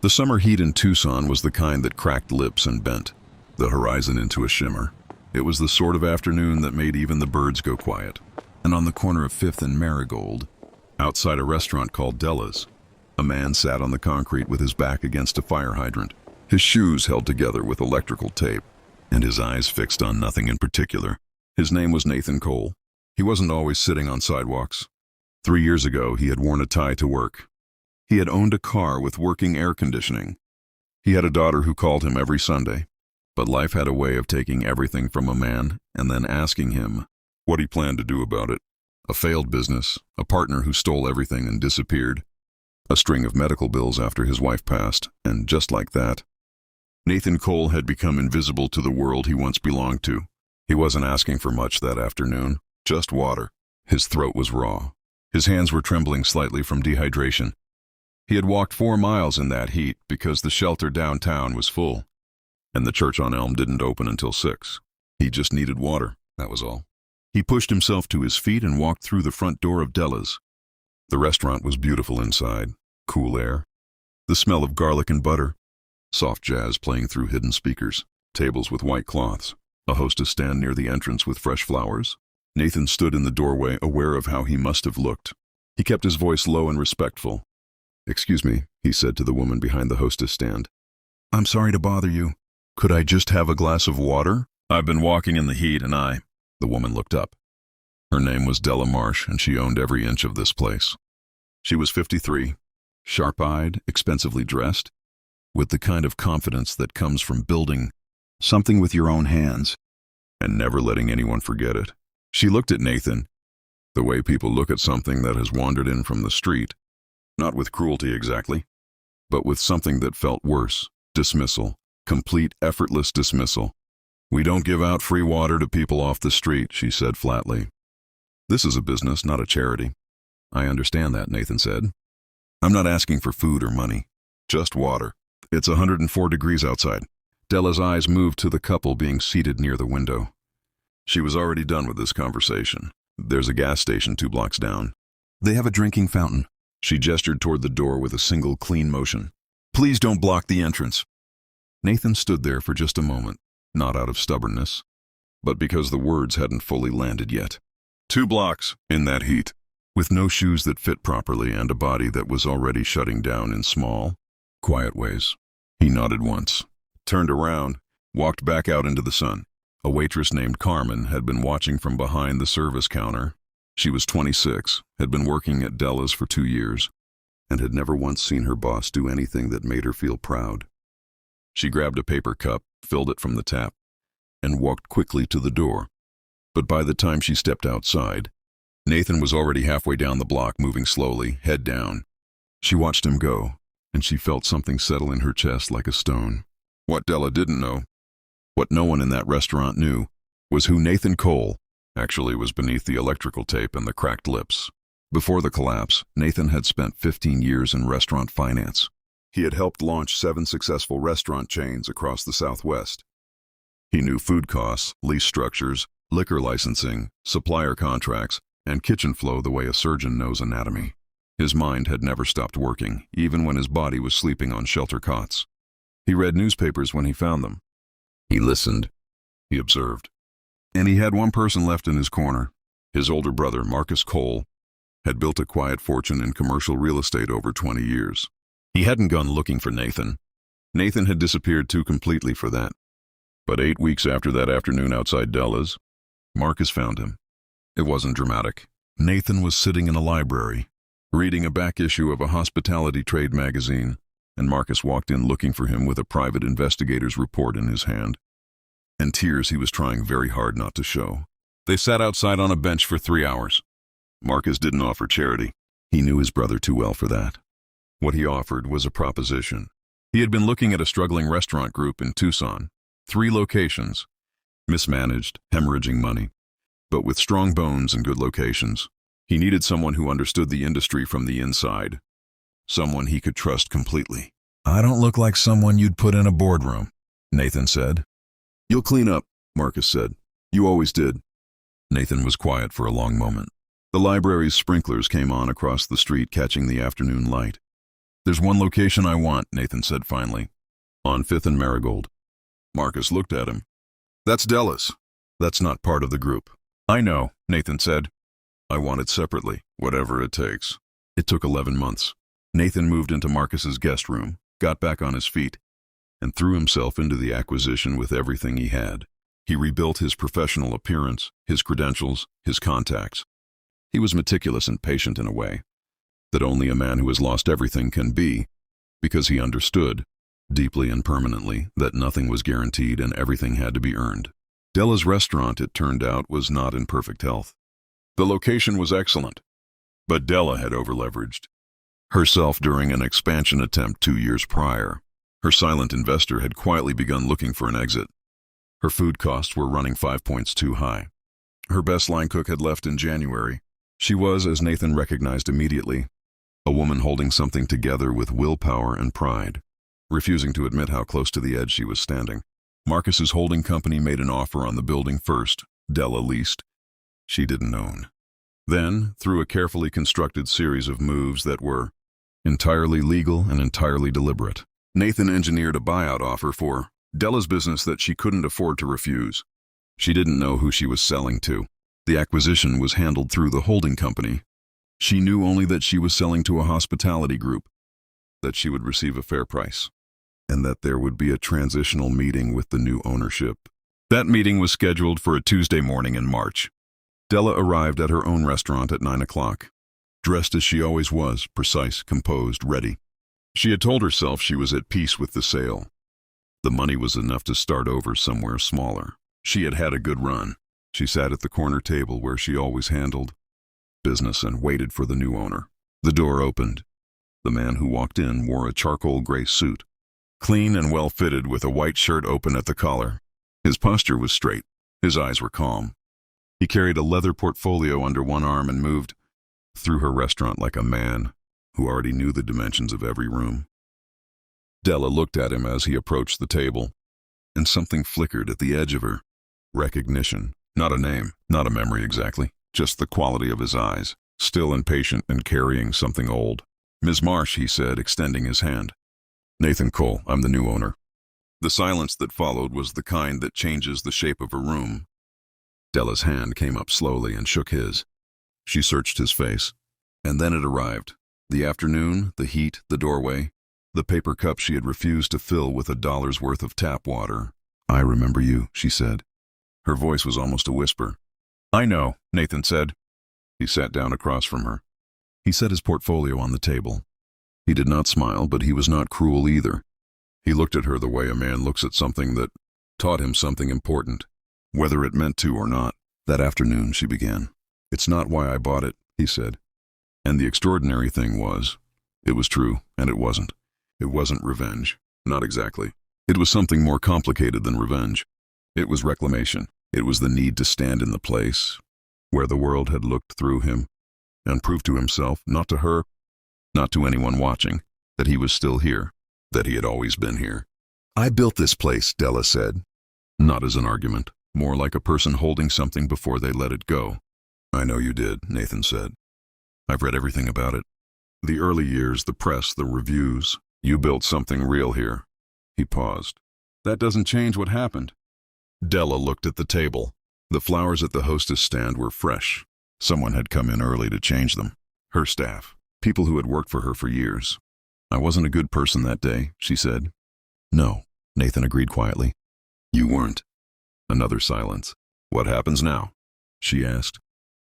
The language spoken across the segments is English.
The summer heat in Tucson was the kind that cracked lips and bent the horizon into a shimmer. It was the sort of afternoon that made even the birds go quiet. And on the corner of 5th and Marigold, outside a restaurant called Della's, a man sat on the concrete with his back against a fire hydrant, his shoes held together with electrical tape, and his eyes fixed on nothing in particular. His name was Nathan Cole. He wasn't always sitting on sidewalks. 3 years ago, he had worn a tie to work. He had owned a car with working air conditioning. He had a daughter who called him every Sunday. But life had a way of taking everything from a man and then asking him what he planned to do about it. A failed business, a partner who stole everything and disappeared, a string of medical bills after his wife passed, and just like that, Nathan Cole had become invisible to the world he once belonged to. He wasn't asking for much that afternoon, just water. His throat was raw. His hands were trembling slightly from dehydration. He had walked 4 miles in that heat because the shelter downtown was full, and the church on Elm didn't open until 6. He just needed water, that was all. He pushed himself to his feet and walked through the front door of Della's. The restaurant was beautiful inside, cool air, the smell of garlic and butter, soft jazz playing through hidden speakers, tables with white cloths, a hostess stand near the entrance with fresh flowers. Nathan stood in the doorway, aware of how he must have looked. He kept his voice low and respectful. "Excuse me," he said to the woman behind the hostess stand. "I'm sorry to bother you. Could I just have a glass of water? I've been walking in the heat and The woman looked up. Her name was Della Marsh, and she owned every inch of this place. She was 53, sharp-eyed, expensively dressed, with the kind of confidence that comes from building something with your own hands and never letting anyone forget it. She looked at Nathan, the way people look at something that has wandered in from the street, not with cruelty exactly, but with something that felt worse, dismissal. Complete, effortless dismissal. "We don't give out free water to people off the street," she said flatly. "This is a business, not a charity." "I understand that," Nathan said. "I'm not asking for food or money, just water. It's 104 degrees outside." Della's eyes moved to the couple being seated near the window. She was already done with this conversation. "There's a gas station 2 blocks down. They have a drinking fountain." She gestured toward the door with a single clean motion. "Please don't block the entrance." Nathan stood there for just a moment, not out of stubbornness, but because the words hadn't fully landed yet. 2 blocks, in that heat, with no shoes that fit properly and a body that was already shutting down in small, quiet ways. He nodded once, turned around, walked back out into the sun. A waitress named Carmen had been watching from behind the service counter. She was 26, had been working at Della's for 2 years, and had never once seen her boss do anything that made her feel proud. She grabbed a paper cup, filled it from the tap, and walked quickly to the door. But by the time she stepped outside, Nathan was already halfway down the block, moving slowly, head down. She watched him go, and she felt something settle in her chest like a stone. What Della didn't know, what no one in that restaurant knew, was who Nathan Cole actually was beneath the electrical tape and the cracked lips. Before the collapse, Nathan had spent 15 years in restaurant finance. He had helped launch 7 successful restaurant chains across the Southwest. He knew food costs, lease structures, liquor licensing, supplier contracts, and kitchen flow the way a surgeon knows anatomy. His mind had never stopped working, even when his body was sleeping on shelter cots. He read newspapers when he found them. He listened. He observed. And he had one person left in his corner. His older brother, Marcus Cole, had built a quiet fortune in commercial real estate over 20 years. He hadn't gone looking for Nathan. Nathan had disappeared too completely for that. But 8 weeks after that afternoon outside Della's, Marcus found him. It wasn't dramatic. Nathan was sitting in a library, reading a back issue of a hospitality trade magazine, and Marcus walked in looking for him with a private investigator's report in his hand. And tears he was trying very hard not to show. They sat outside on a bench for 3 hours. Marcus didn't offer charity. He knew his brother too well for that. What he offered was a proposition. He had been looking at a struggling restaurant group in Tucson, 3 locations, mismanaged, hemorrhaging money, but with strong bones and good locations. He needed someone who understood the industry from the inside, someone he could trust completely. "I don't look like someone you'd put in a boardroom," Nathan said. "You'll clean up," Marcus said. "You always did." Nathan was quiet for a long moment. The library's sprinklers came on across the street, catching the afternoon light. There's one location I want, Nathan said finally. On 5th and Marigold. Marcus looked at him. That's Della's. That's not part of the group. I know, Nathan said. I want it separately, whatever it takes. It took 11 months. Nathan moved into Marcus's guest room, got back on his feet, and threw himself into the acquisition with everything he had. He rebuilt his professional appearance, his credentials, his contacts. He was meticulous and patient in a way that only a man who has lost everything can be, because he understood, deeply and permanently, that nothing was guaranteed and everything had to be earned. Della's restaurant, it turned out, was not in perfect health. The location was excellent, but Della had overleveraged herself during an expansion attempt 2 years prior. Her silent investor had quietly begun looking for an exit. Her food costs were running 5 points too high. Her best line cook had left in January. She was, as Nathan recognized immediately, a woman holding something together with willpower and pride, refusing to admit how close to the edge she was standing. Marcus's holding company made an offer on the building first, Della leased. She didn't own. Then, through a carefully constructed series of moves that were entirely legal and entirely deliberate, Nathan engineered a buyout offer for Della's business that she couldn't afford to refuse. She didn't know who she was selling to. The acquisition was handled through the holding company. She knew only that she was selling to a hospitality group, that she would receive a fair price, and that there would be a transitional meeting with the new ownership. That meeting was scheduled for a Tuesday morning in March. Della arrived at her own restaurant at 9 o'clock, dressed as she always was, precise, composed, ready. She had told herself she was at peace with the sale. The money was enough to start over somewhere smaller. She had had a good run. She sat at the corner table where she always handled business and waited for the new owner. The door opened. The man who walked in wore a charcoal gray suit, clean and well-fitted with a white shirt open at the collar. His posture was straight. His eyes were calm. He carried a leather portfolio under one arm and moved through her restaurant like a man who already knew the dimensions of every room. Della looked at him as he approached the table, and something flickered at the edge of her. Recognition. Not a name, not a memory exactly, just the quality of his eyes, still impatient and carrying something old. Ms. Marsh, he said, extending his hand. Nathan Cole, I'm the new owner. The silence that followed was the kind that changes the shape of a room. Della's hand came up slowly and shook his. She searched his face, and then it arrived. The afternoon, the heat, the doorway, the paper cup she had refused to fill with $1 worth of tap water. I remember you, she said. Her voice was almost a whisper. I know, Nathan said. He sat down across from her. He set his portfolio on the table. He did not smile, but he was not cruel either. He looked at her the way a man looks at something that taught him something important, whether it meant to or not. That afternoon, she began. It's not why I bought it, he said. And the extraordinary thing was, it was true, and it wasn't. It wasn't revenge. Not exactly. It was something more complicated than revenge. It was reclamation. It was the need to stand in the place where the world had looked through him and prove to himself, not to her, not to anyone watching, that he was still here, that he had always been here. I built this place, Della said. Not as an argument, more like a person holding something before they let it go. I know you did, Nathan said. I've read everything about it. The early years, the press, the reviews. You built something real here. He paused. That doesn't change what happened. Della looked at the table. The flowers at the hostess stand were fresh. Someone had come in early to change them. Her staff. People who had worked for her for years. I wasn't a good person that day, she said. No, Nathan agreed quietly. You weren't. Another silence. What happens now? She asked.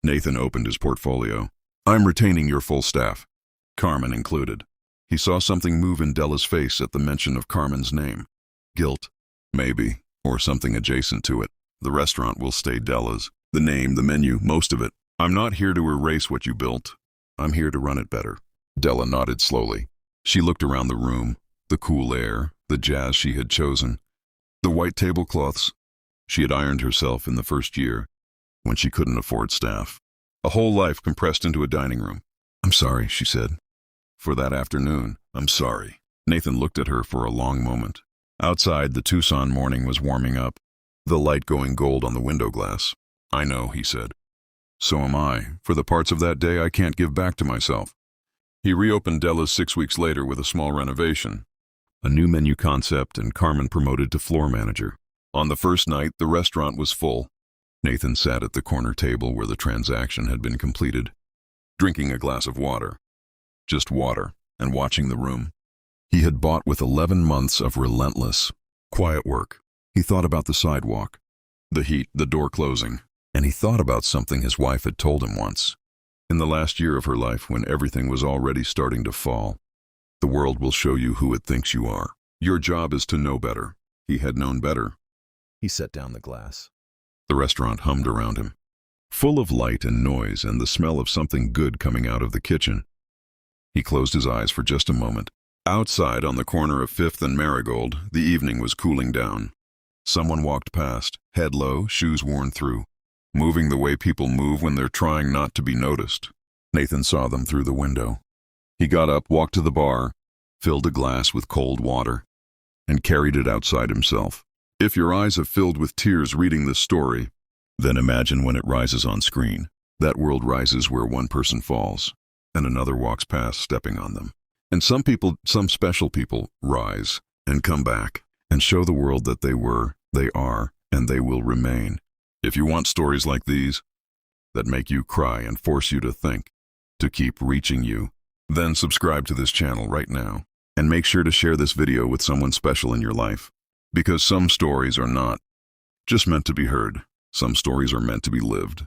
Nathan opened his portfolio. I'm retaining your full staff, Carmen included. He saw something move in Della's face at the mention of Carmen's name. Guilt, maybe, or something adjacent to it. The restaurant will stay Della's. The name, the menu, most of it. I'm not here to erase what you built. I'm here to run it better. Della nodded slowly. She looked around the room, the cool air, the jazz she had chosen, the white tablecloths. She had ironed herself in the first year, when she couldn't afford staff. A whole life compressed into a dining room. I'm sorry, she said. For that afternoon, I'm sorry. Nathan looked at her for a long moment. Outside, the Tucson morning was warming up, the light going gold on the window glass. I know, he said. So am I. For the parts of that day I can't give back to myself. He reopened Della's 6 weeks later with a small renovation, a new menu concept, and Carmen promoted to floor manager. On the first night, the restaurant was full. Nathan sat at the corner table where the transaction had been completed, drinking a glass of water. Just water, and watching the room. He had bought with 11 months of relentless, quiet work. He thought about the sidewalk, the heat, the door closing, and he thought about something his wife had told him once. In the last year of her life, when everything was already starting to fall, the world will show you who it thinks you are. Your job is to know better. He had known better. He set down the glass. The restaurant hummed around him, full of light and noise and the smell of something good coming out of the kitchen. He closed his eyes for just a moment. Outside, on the corner of 5th and Marigold, the evening was cooling down. Someone walked past, head low, shoes worn through, moving the way people move when they're trying not to be noticed. Nathan saw them through the window. He got up, walked to the bar, filled a glass with cold water, and carried it outside himself. If your eyes have filled with tears reading this story, then imagine when it rises on screen. That world rises where one person falls, and another walks past stepping on them. And some people, some special people, rise and come back and show the world that they were, they are, and they will remain. If you want stories like these, that make you cry and force you to think, to keep reaching you, then subscribe to this channel right now, and make sure to share this video with someone special in your life. Because some stories are not just meant to be heard. Some stories are meant to be lived.